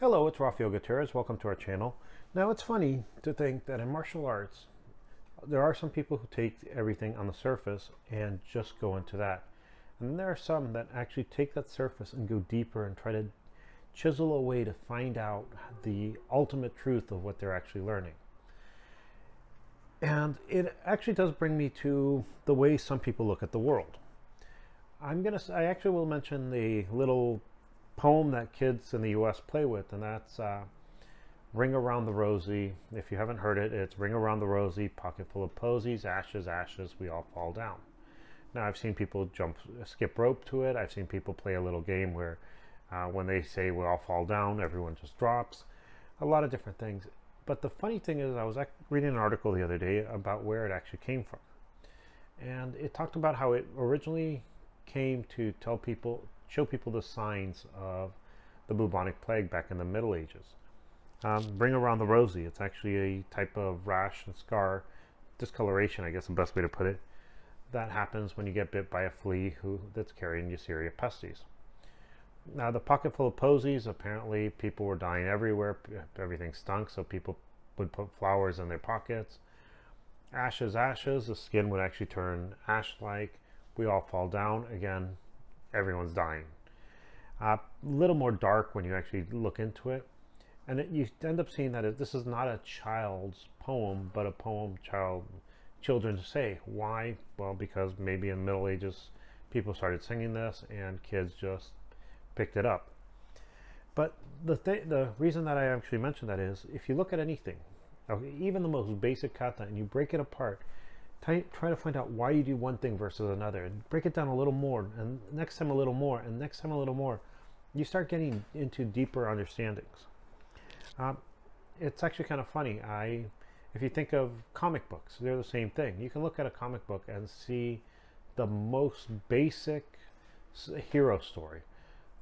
Hello, it's Rafael Gutierrez. Welcome to our channel. Now, it's funny to think that in martial arts, there are some people who take everything on the surface and just go into that. And then there are some that actually take that surface and go deeper and try to chisel away to find out the ultimate truth of what they're actually learning. And it actually does bring me to the way some people look at the world. I actually will mention the little poem that kids in the US play with, and that's Ring Around the Rosie. If you haven't heard it, it's Ring Around the Rosie, pocket full of posies, ashes, ashes, we all fall down. Now, I've seen people skip rope to it. I've seen people play a little game where when they say we all fall down, everyone just drops. A lot of different things. But the funny thing is, I was reading an article the other day about where it actually came from. And it talked about how it originally came to show people the signs of the bubonic plague back in the Middle Ages. Ring Around the Rosie, it's actually a type of rash and scar, discoloration, I guess the best way to put it, that happens when you get bit by a flea that's carrying Neisseria pestis. Now, the pocket full of posies, apparently people were dying everywhere, everything stunk, so people would put flowers in their pockets. Ashes, ashes, the skin would actually turn ash-like, we all fall down, again, everyone's dying. A little more dark when you actually look into it, and you end up seeing that this is not a child's poem, but a poem children say. Why? Well, because maybe in the Middle Ages people started singing this and kids just picked it up. But the reason that I actually mention that is, if you look at anything, even the most basic kata, and you break it apart, try to find out why you do one thing versus another, and break it down a little more, and next time a little more, and next time a little more. You start getting into deeper understandings. It's actually kind of funny. If you think of comic books, they're the same thing. You can look at a comic book and see the most basic hero story.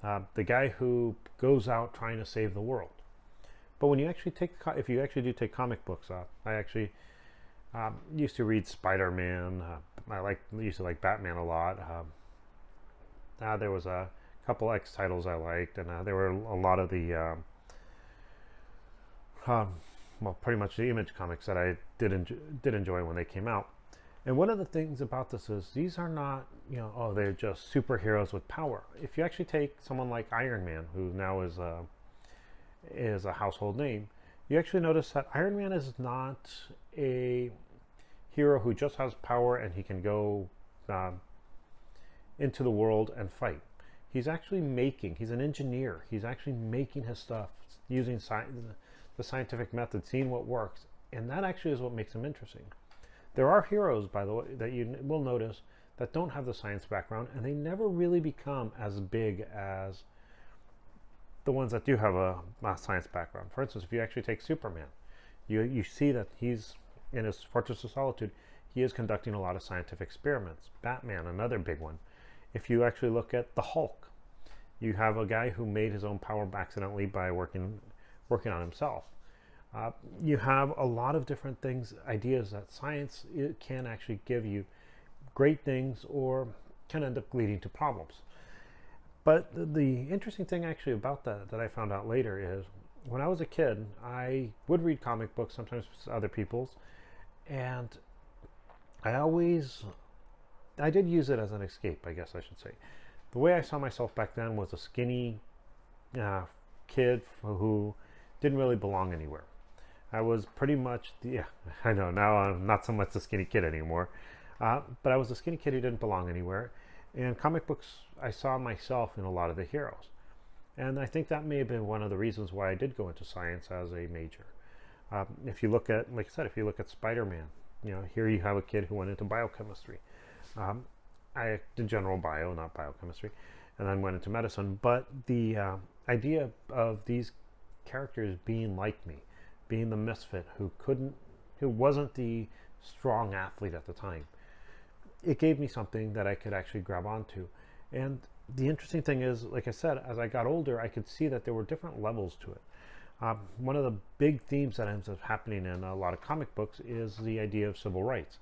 The guy who goes out trying to save the world. But when you actually if you actually do take comic books up, I actually used to read Spider-Man. I used to like Batman a lot. There was a couple X titles I liked, and there were a lot of the well, pretty much the Image comics that I did enjoy when they came out. And one of the things about this is these are not, they're just superheroes with power. If you actually take someone like Iron Man, who now is a household name, you actually notice that Iron Man is not a hero who just has power and he can go into the world and fight. He's actually he's an engineer. He's actually making his stuff using the scientific method, seeing what works. And that actually is what makes him interesting. There are heroes, by the way, that you will notice that don't have the science background, and they never really become as big as the ones that do have a science background. For instance, if you actually take Superman, you see that he's in his Fortress of Solitude. He is conducting a lot of scientific experiments. Batman, another big one. If you actually look at the Hulk, you have a guy who made his own power accidentally by working on himself. You have a lot of different things, ideas that science can actually give you great things or can end up leading to problems. But the interesting thing actually about that I found out later is, when I was a kid, I would read comic books, sometimes other people's, and I did use it as an escape, I guess I should say. The way I saw myself back then was a skinny kid who didn't really belong anywhere. I was pretty much, I know, now I'm not so much the skinny kid anymore, but I was a skinny kid who didn't belong anywhere. And comic books, I saw myself in a lot of the heroes. And I think that may have been one of the reasons why I did go into science as a major. If you look at, like I said, if you look at Spider-Man, here you have a kid who went into biochemistry. I did general bio, not biochemistry, and then went into medicine. But the idea of these characters being like me, being the misfit who wasn't the strong athlete at the time, it gave me something that I could actually grab onto. And the interesting thing is, like I said, as I got older, I could see that there were different levels to it. One of the big themes that ends up happening in a lot of comic books is the idea of civil rights.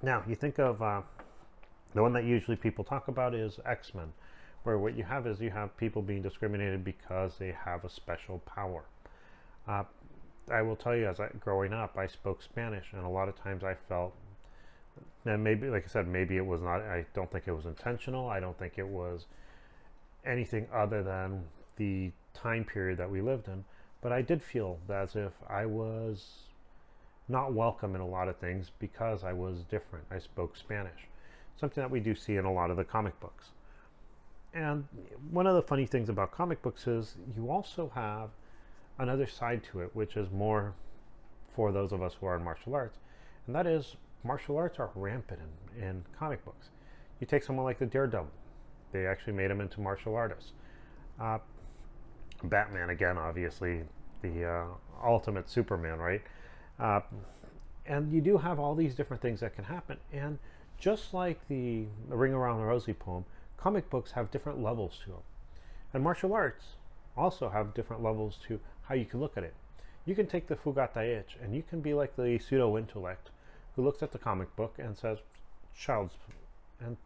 Now, you think of the one that usually people talk about is X-Men, where what you have is you have people being discriminated because they have a special power. I will tell you, growing up, I spoke Spanish, and a lot of times I felt, and maybe, like I said, maybe it was not, I don't think it was intentional. I don't think it was anything other than the time period that we lived in. But I did feel as if I was not welcome in a lot of things because I was different. I spoke Spanish, something that we do see in a lot of the comic books. And one of the funny things about comic books is you also have another side to it, which is more for those of us who are in martial arts, and that is martial arts are rampant in comic books. You take someone like the Daredevil, they actually made him into martial artists. Batman, again, obviously the ultimate Superman, right? And you do have all these different things that can happen, and just like the Ring Around Rosie poem, comic books have different levels to them, and martial arts also have different levels to how you can look at it. You can take the Fugata itch, and you can be like the pseudo-intellect who looks at the comic book and says, child's, and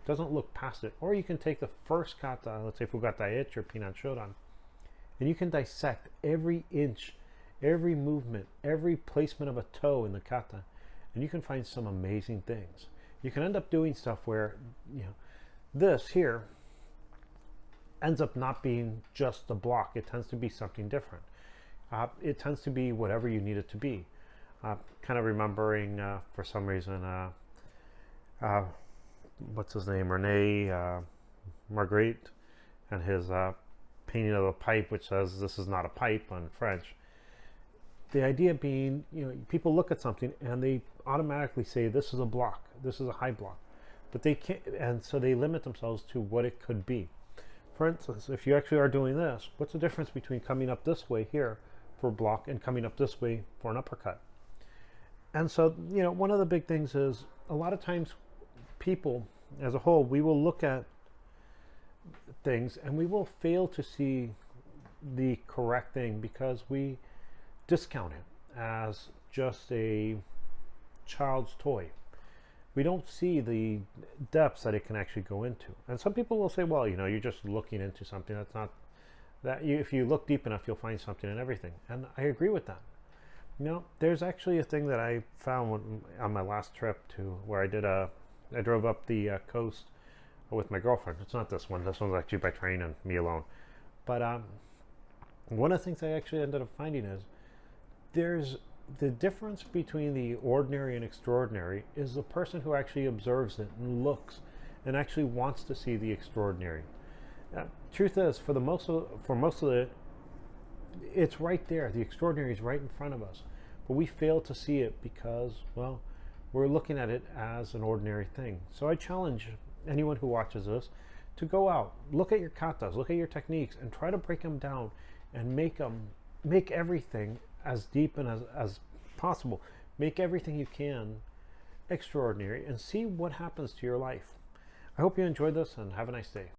doesn't look past it. Or you can take the first kata, let's say Fugata itch or Pinan Shodan, and you can dissect every inch, every movement, every placement of a toe in the kata, and you can find some amazing things. You can end up doing stuff where, this here ends up not being just a block. It tends to be something different. It tends to be whatever you need it to be. Kind of remembering, for some reason, what's his name? Rene Magritte, and his painting of a pipe, which says "This is not a pipe" in French. The idea being, people look at something and they automatically say, "This is a block. This is a high block," but they can't, and so they limit themselves to what it could be. For instance, if you actually are doing this, what's the difference between coming up this way here for a block and coming up this way for an uppercut? And so, one of the big things is a lot of times people as a whole, we will look at things and we will fail to see the correct thing because we discount it as just a child's toy. We don't see the depths that it can actually go into. And some people will say, well, you're just looking into something that's not, if you look deep enough, you'll find something in everything. And I agree with that. There's actually a thing that I found on my last trip to where I drove up the coast with my girlfriend. It's not this one. This one's actually by train and me alone. But one of the things I actually ended up finding is there's the difference between the ordinary and extraordinary is the person who actually observes it and looks and actually wants to see the extraordinary. Truth is, for most of it, it's right there. The extraordinary is right in front of us, but we fail to see it because, well, we're looking at it as an ordinary thing. So I challenge anyone who watches this to go out, look at your katas, look at your techniques, and try to break them down and make everything as deep and as possible. Make everything you can extraordinary and see what happens to your life. I hope you enjoyed this and have a nice day.